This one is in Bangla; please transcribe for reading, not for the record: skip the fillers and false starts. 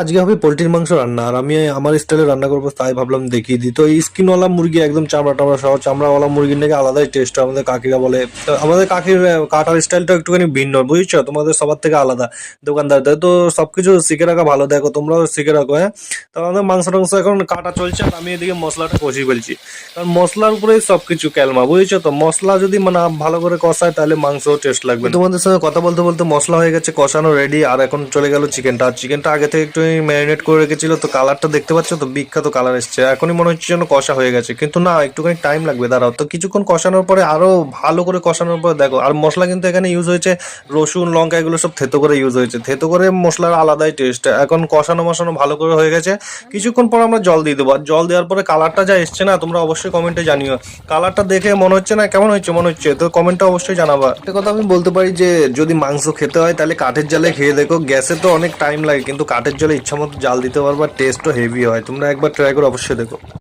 আজকে হবে পোলট্রির মাংস রান্না, আর আমি আমার স্টাইলে রান্না করবো, তাই ভাবলাম দেখিয়ে দিই। তো এই স্কিনওয়ালা মুরগি একদম চামড়া টামড়া সহ, চামড়াওয়ালা মুরগির নাকি আলাদাই টেস্ট, আমাদের কাকিরা বলে। তো আমাদের কাকির কাটার স্টাইলটা একটুখানি ভিন্ন, বুঝছো, তোমাদের সবার থেকে আলাদা দোকানদারদের। তো সবকিছু শিখে রাখা ভালো, দেখো তোমরাও শিখে রাখো, হ্যাঁ। তো আমাদের মাংস টাংস এখন কাটা চলছে, আর আমি এদিকে মশলাটা কষি ফেলছি, কারণ মশলার উপরেই সবকিছু ক্যালমা, বুঝছো তো। মশলা যদি মানে ভালো করে কষায় তাহলে মাংস টেস্ট লাগবে। তোমাদের সঙ্গে কথা বলতে বলতে মশলা হয়ে গেছে কষানো রেডি, আর এখন চলে গেল চিকেনটা। আর চিকেনটা আগে থেকে একটু ম্যারিনেট করে রেখেছিল, তো কালারটা দেখতে পাচ্ছ তো, বিখ্যাত কালার এসছে। এখনই মনে হচ্ছে যেন কষা হয়ে গেছে, কিন্তু না, একটুখানি টাইম লাগবে, দাঁড়াও। তো কিছুক্ষণ কষানোর পরে, আরো ভালো করে কষানোর পরে দেখো, আর মশলা কিন্তু এখানে ইউজ হয়েছে রসুন লঙ্কা, এগুলো সব থেতো করে ইউজ হয়েছে, থেতো করে মশলার আলাদাই টেস্ট। এখন কষানো মশানো ভালো করে হয়ে গেছে, কিছুক্ষণ পর আমরা জল দিয়ে দেবো। আর জল দেওয়ার পরে কালারটা যা এসছে না, তোমরা অবশ্যই কমেন্টে জানিও কালারটা দেখে মনে হচ্ছে না কেমন হচ্ছে, মনে হচ্ছে তো কমেন্টে অবশ্যই জানাবা। একটা কথা আমি বলতে পারি যে যদি মাংস খেতে হয় তাহলে কাঠের জালে খেয়ে দেখো, গ্যাসে তো অনেক টাইম লাগে, কিন্তু কাঠের জালে ইচ্ছা মতো জাল দিতে পারবা, টেস্টও হেভি হয়। তোমরা একবার ট্রাই করে অবশ্যই দেখো।